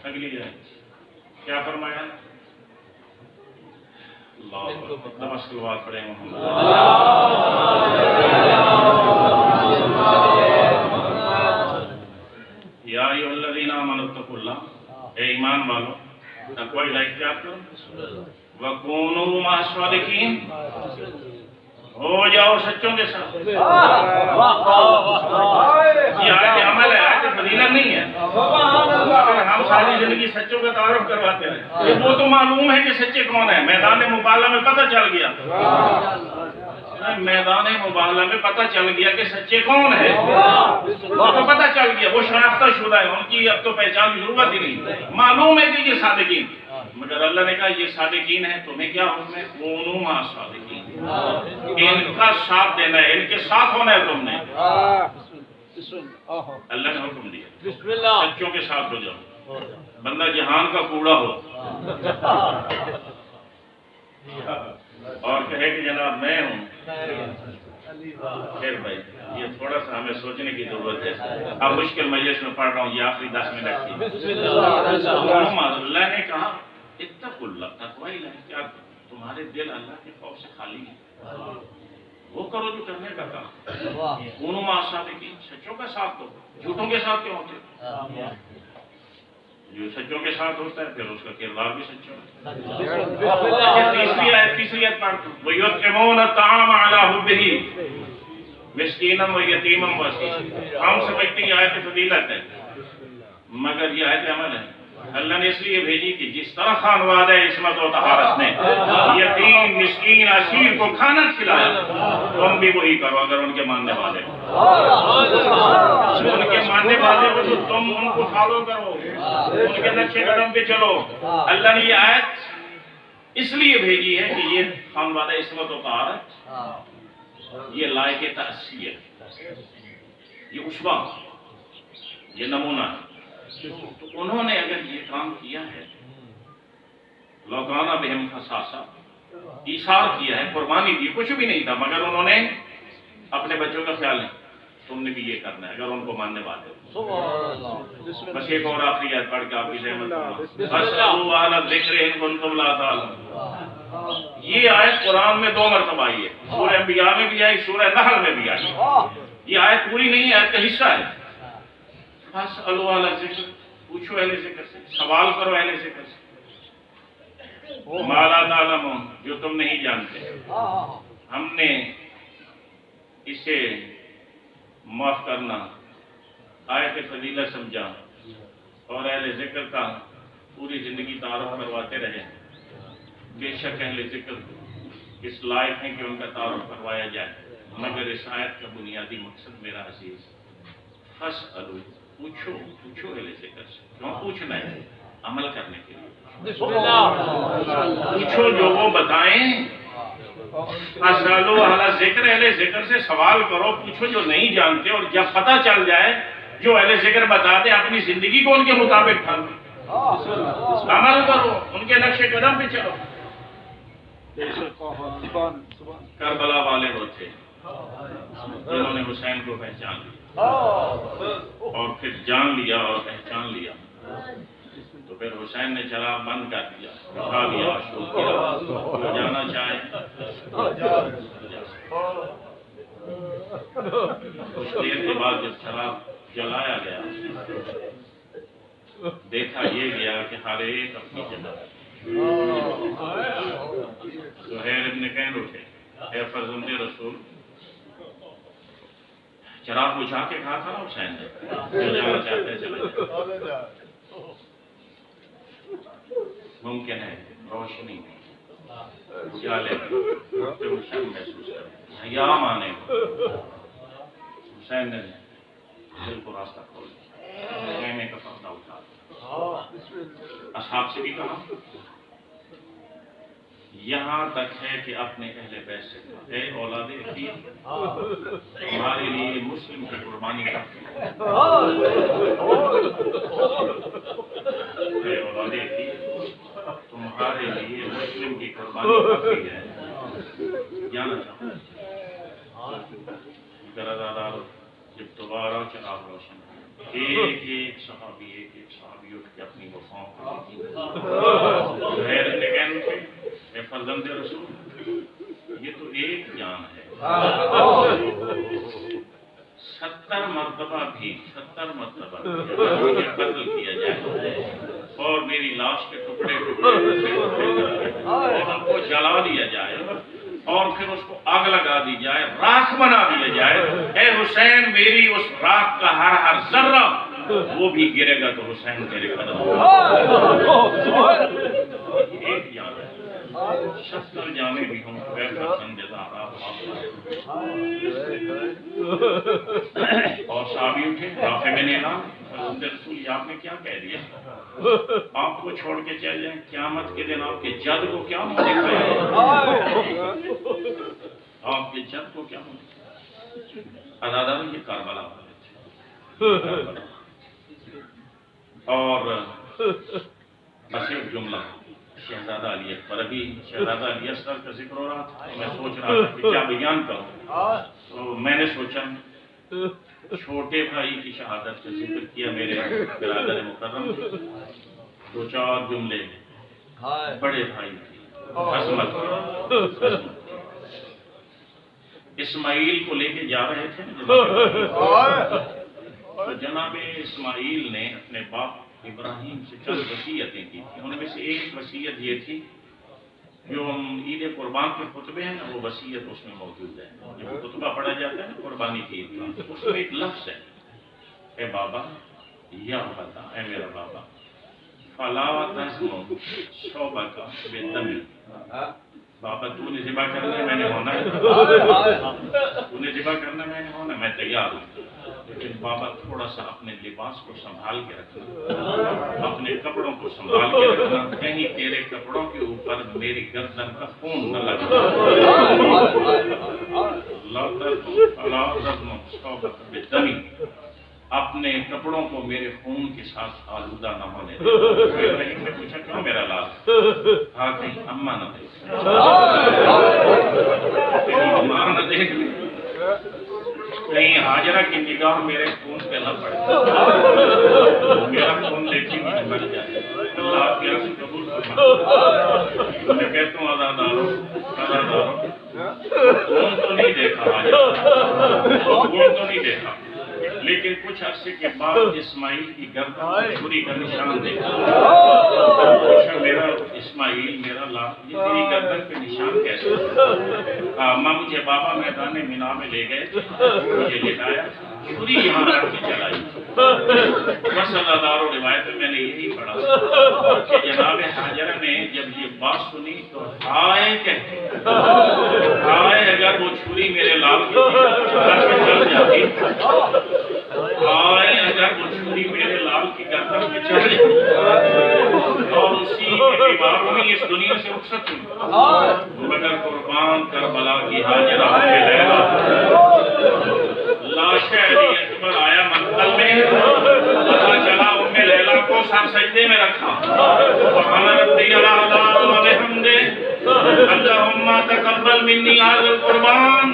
اگلی جائے کیا فرمایا؟ اللہ نمسکلوات پڑھیں محمد. یا ایھا الذین آمنوا اتقوا اللہ، اے ایمان والو تقوی اختیار کرو. وَكُونُوا مَعَ الصَّادِقِينَ، ہو جاؤ سچوں کے ساتھ. یہ آیت عمل ہے، آیت فضیلت نہیں ہے. اگر ہم ساری زندگی سچوں کا تعارف کرواتے ہیں، وہ تو معلوم ہے کہ سچے کون ہیں. میدان مبالا میں پتہ چل گیا، میدان مبالا میں پتہ چل گیا کہ سچے کون ہیں. وہ تو پتہ چل گیا، وہ شناختہ شدہ ہے، ان کی اب تو پہچان کی ضرورت ہی نہیں. معلوم ہے کہ یہ صادقین، مگر اللہ نے کہا یہ صادقین ہیں، تمہیں کیا حکم ہے؟ کونوا مع الصادقین، ان کا ساتھ دینا ہے، ان کے ساتھ ہونا ہے. تم نے اللہ نے حکم دیا سچوں کے ساتھ ہو جاؤ. بندہ جہان کا کوڑا ہو اور کہے کہ جناب میں ہوں، خیر بھائی یہ تھوڑا سا ہمیں سوچنے کی ضرورت ہے. اب مشکل مجلس میں پڑھ رہا ہوں، یہ آخری 10 منٹ کی. اللہ نے کہا اتقوا اللہ، تقوی اختیار کرو. تمہارے دل اللہ کے خوف سے خالی ہیں، وہ کرو جو کرنے کا کام. کونوا مع الصادقین، سچوں کا ساتھ دو. جھوٹوں کے ساتھ کیوں ہوتے؟ جو سچوں کے ساتھ ہوتا ہے پھر اس کا کردار بھی سچا ہوتا ہے. تیسری آیت پڑھ دو. وَيُطْعِمُونَ الطَّعَامَ عَلَىٰ حُبِّهِ مِسْكِینًا وَیَتِیمًا وَاسِیرًا. ہم سمجھتے ہیں یہ آیت فضیلت ہے، مگر یہ آیت عمل ہے. اللہ نے اس لیے بھیجی کہ جس طرح خانوادہ عصمت و طہارت نے یتیم مسکین اسیر کو کھانا کھلایا، تم بھی وہی کرو. اگر ان کے ماننے والے ہو، ان کے ماننے والے ہو تو تم ان کو فالو کرو، ان کے نقشے قدم پہ چلو. اللہ نے یہ آیت اس لیے بھیجی ہے کہ یہ خانوادہ عصمت و طہارت یہ لائق تأسی ہے، یہ اسوہ، یہ نمونہ ہے. تو انہوں نے اگر یہ کام کیا ہے، لوکانہ بہم خصاصہ، ایثار کیا ہے، قربانی دی، کچھ بھی نہیں تھا مگر انہوں نے اپنے بچوں کا خیال نہیں. تم نے بھی یہ کرنا ہے اگر ان کو ماننے والے ہو. بس ایک اور آخری آیت پڑھ کے آپ کی رحمت کرنا. فَاسْأَلُوا أَهْلَ الذِّكْرِ إِن كُنتُمْ لَا تَعْلَمُونَ. یہ آیت قرآن میں 2 مرتبہ آئی ہے، سورہ انبیاء میں بھی آئی، سورہ نحل میں بھی آئی۔ یہ آیت پوری نہیں ہے، آیت کا حصہ ہے۔ فَاسْأَلُوا أَهْلَ الذِّكْرِ، پوچھو اہل ذکر سے، سوال کرو اہل ذکر سے۔ مَا لَا تَعْلَمُونَ، جو تم نہیں جانتے۔ ہم نے اسے معاف کرنا آیت فضیلت سمجھا اور اہل ذکر کا پوری زندگی تعارف کرواتے رہے۔ بے شک اہل ذکر اس لائق ہیں کہ ان کا تعارف کروایا جائے، مگر اس آیت کا بنیادی مقصد میرا عزیز، فَاسْأَلُوا، پوچھو اہل ذکر سے۔ کیوں پوچھنا ہے؟ عمل کرنے کے لیے پوچھو، جو وہ بتائیں۔ فَاسْأَلُوا أَهْلَ الذِّكْرِ، اہل ذکر سے سوال کرو، پوچھو جو نہیں جانتے، اور جب پتہ چل جائے جو اہل ذکر بتاتے اپنی زندگی کو ان کے مطابق ڈھالو، عمل کرو، ان کے نقش قدم پہ چلو۔ کربلا والے وہ تھے جنہوں نے حسین کو پہچان لیا اور پھر جان لیا اور پہچان لیا، تو پھر حسین نے چراغ بند کر دیا، اٹھا لیا، شروع کیا، جو جانا چاہے۔ کچھ دیر کے بعد جب چراغ جلایا گیا، دیکھا یہ گیا کہ ہر ایک اپنی جگہ۔ زہیر ابن قین اٹھے، اے فرزند رسول، چراغ بجھا کے کہا تھا نا حسین نے، جو جانا چاہتے ہیں چلے جائیں۔ ممکن ہے روشنی میں اجالے روشن محسوس کریں، حیا مانے حسین نے دل کو راستہ کھول دیا، خیمے کا پردہ اٹھا دیا، اصحاب سے بھی کہا یہاں تک ہے کہ اپنے اہل بیت سے کہا، اے اولاد عقیل، تمہارے لیے مسلم کی قربانی کافی ہے۔ اے اولاد عقیل، تمہارے لیے مسلم کی قربانی کافی ہے۔ جانا چاہوں گرادار جب دوبارہ چراغ روشن، ایک ایک صحابی اٹھ کے اپنی وفاؤں کو غیر لیکن اے فرزند رسول، یہ تو ایک جان ہے، 70 مرتبہ مجھے قتل کیا جائے اور میری لاش کے ٹکڑے اور ان کو جلا دیا جائے اور پھر اس کو آگ لگا دی جائے، راکھ بنا دیا جائے، اے حسین میری اس راکھ کا ہر ذرہ وہ بھی گرے گا تو حسین تیرے قدم ایک جان ہے، 70 جانے بھی ہم کو اور صحابی اٹھے، رافع بن اعلان، فرزند رسول یہ آپ نے کیا کہہ دیا؟ آپ کو چھوڑ کے چل جائیں، قیامت کے دن آپ کے جد کو کیا منہ دکھائے؟ آپ کے جد کو کیا منہ دکھائے؟ ازادہ میں یہ کربلا والے تھے، اور بس ایک جملہ شہزادہ علی اکبر، ابھی شہزادہ علی اصغر کا ذکر ہو رہا تھا، میں سوچ رہا تھا کہ کیا بیان کروں، تو میں نے سوچا چھوٹے بھائی کی شہادت کا ذکر کیا میرے برادر مکرم، 2-4 جملے بڑے بھائی کی عظمت، اسماعیل کو لے کے جا رہے تھے، تو جناب اسماعیل نے اپنے باپ ابراہیم سے چند وصیتیں کی تھی، ان میں سے ایک وصیت یہ تھی جو ہم عید قربان کے خطبے ہیں نا، وہ وصیت اس میں موجود ہے، جب خطبہ پڑھا جاتا ہے نا قربانی کی عید کا، اس میں ایک لفظ ہے، اے بابا، یا بتا، اے میرا بابا، فلا تزنو شعبک بالدم، بابا تو نے ذبح کرنا ہے، میں نے ہونا ہے، تو نے ذبح کرنا ہے، میں نے ہونا ہے، میں تیار ہوں، لیکن بابا تھوڑا سا اپنے لباس کو سنبھال کے رکھنا، اپنے کپڑوں کو سنبھال کے رکھنا، کہیں تیرے کپڑوں کے اوپر میری گردن کا خون نہ لگے، لا تزنو شعبک بالدم، اپنے کپڑوں کو میرے خون کے ساتھ آلودہ نہ ہونے دے۔ ابراہیم نے پوچھا کیوں میرا لال؟ ہاں کہیں اماں نہ دیکھ لیں، کہیں اماں نہ دیکھ لیں، کہیں حاجرہ کی نگاہ میرے خون پہ نہ پڑے، میرا خون دیکھی مجھے مر جائے، اللہ آپ کے یہاں سے قبول کرو۔ میں کہتا ہوں عزادارو خون تو نہیں دیکھا خون تو نہیں دیکھا، لیکن کچھ عرصے کے بعد اسماعیل کی گردن چھری کا نشان دیکھا۔ پوچھا میرا اسماعیل میرا لال یہ تیری گردن پہ نشان کیسے؟ ماں مجھے بابا میدان مینا میں لے گئے، مجھے لٹایا، چھری یہاں رکھ کے چلائی۔ بس عزادارو روایت میں نے یہی پڑھا کہ جناب حاجرہ نے جب یہ بات سنی تو ہائے کہتے ہائے اگر وہ چھری میرے لال کی گردن پہ چل جاتی، ہائے اگر وہ چھری میرے لال کی گردن پہ چل جاتی اور اسی کے بیمار ہوئی اس دنیا سے رخصت ہوئی، مگر قربان کربلا کی حاجرہ میں لیلا لاش علی اکبر آیا منقل میں، پتا چلا ام لیلا کو سر سجدے میں رکھا، سبحان ربی الاعلی و بحمدہ اللہم تقبل منی ھذا القربان،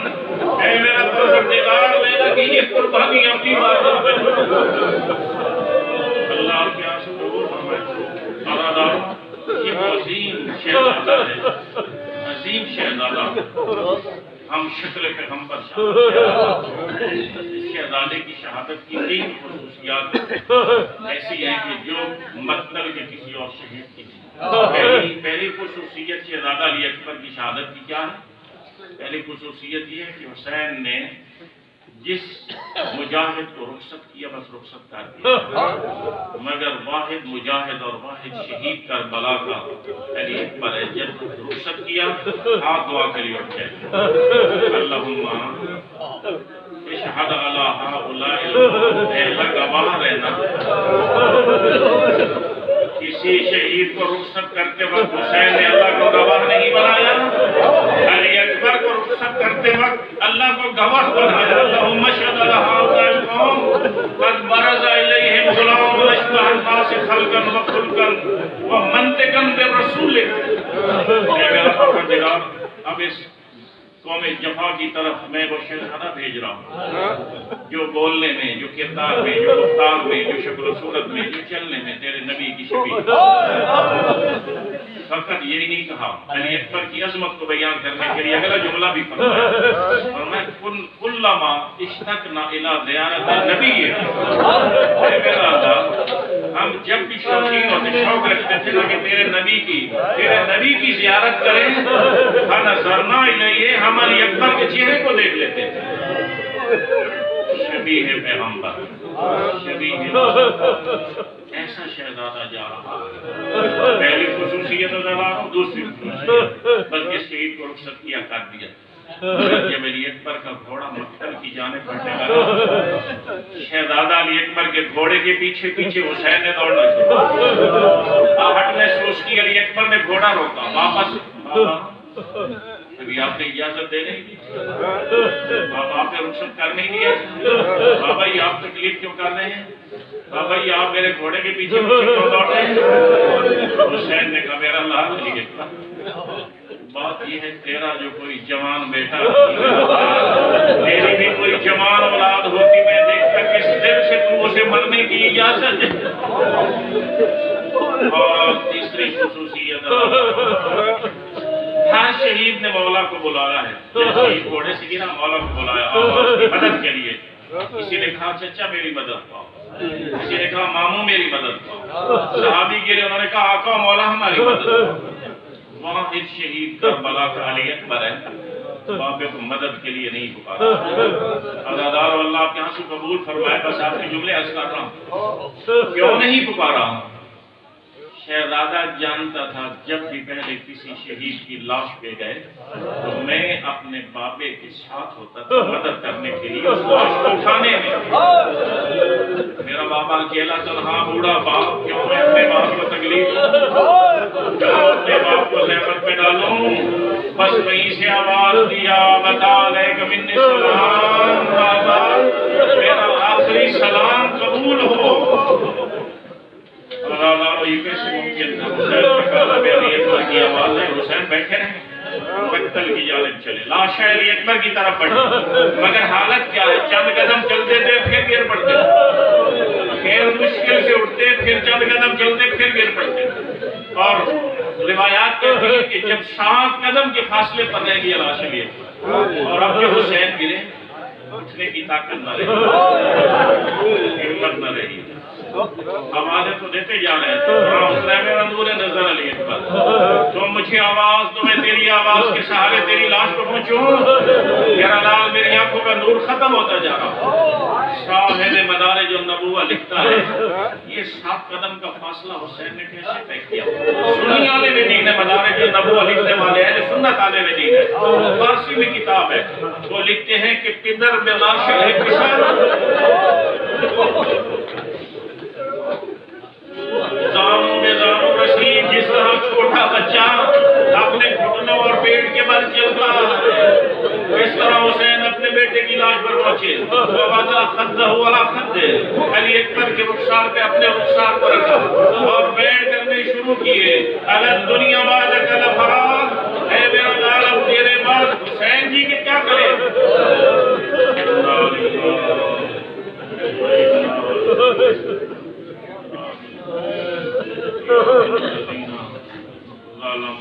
اے میرا پروردگار لیلا کی یہ قربانی اپنی بارگاہ میں اللہ کے آنسو قبول فرمائے۔ یہ عظیم شہزادہ ہے، عظیم شہزادہ، ہم شکل پیغمبر شہزادے کی شہادت کی تین خصوصیات ایسی ہیں کہ جو مقتل کے کسی اور شہید کی تھی۔ پہلی خصوصیت شہزادہ علی اکبر کی شہادت کی کیا ہے؟ پہلی خصوصیت یہ ہے کہ حسین نے جس مجاہد کو رخصت کیا بس رخصت کر دیا، مگر واحد مجاہد اور واحد شہید کربلا کا علی اکبر ہے، جب رخصت کیا ہاتھ دعا کے لیے اٹھے، اللہم اشہد علی ہؤلاء اے اللہ گواہ رہنا کسی شہید کو رخصت کرتے وقت حسین نے اللہ کو گواہ نہیں بنایا، علی اکبر کو رخصت کرتے وقت اللہ کو گواہ بنایا۔ اللہم اشہد علی ہؤلاء القوم قد برز الیہم غلام اشبہ الناس خلقا وخلقا ومنطقا برسولک، اے میرا پروردگار اب اس قوم جفا کی طرف میں وہ شہزادہ بھیج رہا ہوں جو بولنے میں، جو کردار میں، جو گفتار میں، جو شکل و صورت میں، جو چلنے میں تیرے نبی کی شبیہ۔ فقط یہی نہیں کہا، علی اکبر کی عظمت کو بیان کرنے کے لیے اگلا جملہ بھی فرمایا، فرمایا کلما اشتقنا الی زیارت النبی، اے میرا اللہ ہم جب بھی شوقین ہوتے شوق رکھتے تھے کہ تیرے نبی کی زیارت کریں، فنظرنا الیہ، ہم علی اکبر کے چہرے کو دیکھ لیتے تھے، شبیہ پیغمبر، شبیہ ایسا شہزادہ جا رہا ہے۔ پہلی خصوصیت دوسری خصوصیت بس جس شہید کو رخصت کیا کر دیا، جب علی اکبر کا گھوڑا مقتل کی جانب بڑھنے لگا، شہزادہ علی اکبر کے گھوڑے کے پیچھے پیچھے حسین نے دوڑنا شروع، آہٹ محسوس کی، علی اکبر نے گھوڑا روکا، واپس بابا ابھی آپ نے اجازت دے نہیں دی، بابا آپ نے رخصت کر نہیں دیا، بابا یہ آپ تکلیف کیوں کر رہے ہیں، بابا یہ آپ میرے گھوڑے کے پیچھے پیچھے کیوں دوڑ رہے ہیں؟ حسین نے کہا میرا لال علی اکبر بات یہ ہے تیرا جو کوئی جوان بیٹا میری بھی کوئی جوان اولاد ہوتی میں دیکھتا کس دل سے تو اسے مرنے کی اجازت ہے۔ اور تیسری خصوصیت ہر شہید نے مولا کو بلایا ہے، جب شہید گھوڑے سے گرا مولا کو بلایا اور کی مدد کے لیے، کسی نے کہا چچا میری مدد پاؤ، کسی نے کہا ماموں میری مدد پاؤ، صحابی گرے انہوں نے کہا آقا مولا ہماری مدد پاؤ۔ واحد شہید کربلا کا علی اکبر ہے، باپے کو مدد کے لیے نہیں پکارا۔ عزادار اللہ آپ کے آنسو قبول فرمائے، بس آپ کے جملے عرض کر رہا ہوں کیوں نہیں پکارا ہوں؟ شہزادہ جانتا تھا جب بھی پہلے کسی شہید کی لاش پہ گئے تو میں اپنے بابے کے ساتھ ہوتا تھا مدد کرنے کے لیے اس لاش کو اٹھانے میں۔ میرا بابا اکیلا تنہا بوڑھا باپ، کیوں میں اپنے باپ کو تکلیف کیوں اپنے باپ کو زحمت پہ ڈالوں؟ بس وہیں سے آواز دیا بتا علیک منی سلام، بابا میرا آخری سلام قبول ہو۔ یہ کیسے ممکن تھا؟ حسین نے کہا علی اکبر کی آواز ہے، حسین بیٹھے رہے، مقتل کی جانب چلے، لاش علی اکبر کی طرف بڑھی، مگر حالت کیا ہے؟ چند قدم چلتے تھے پھر گر پڑتے، پھر مشکل سے اٹھتے، پھر چند قدم چلتے پھر گر پڑتے، اور روایات کہتی ہیں کہ جب 7 قدم کے فاصلے پر رہ گیا لاش ابی اکبر اور اب جو حسین گرے اٹھنے کی طاقت نہ رہی، ہمت نہ رہی، آوازیں تو دیتے جا رہے ہیں میرا نور نظر علی اکبر، تو مجھے آواز تو میں تیری آواز کے سہارے تیری لاش پر پہنچوں، میرا لال میری آنکھوں کا نور ختم ہوتا جا رہا۔ صاحب مدارج النبوہ لکھتا ہے یہ 7 قدم کا فاصلہ حسین نے کیسے طے کیا؟ سنی عالم دین ہے، مدارج النبوہ لکھنے والے ہیں، سنت عالم دین ہے، فارسی میں کتاب ہے، وہ لکھتے ہیں کہ پدر میں لاش پسر زانوں میں زانوں رسید، جس طرح چھوٹا بچہ اپنے گھٹنوں اور پیٹ کے بل چلتا ہے، اس طرح حسین اپنے بیٹے کی لاش پر پہنچے، وَوَضَعَ خَدَّهُ عَلَى خَدِّهِ، علی اکبر کے رخسار پہ اپنے رخسار پر رکھا اور بیٹھ کرنے شروع کیے، اگر دنیا بعدک لفراغ، اے میرا لال اب تیرے بعد حسین جی کے کیا کرے؟ ظالم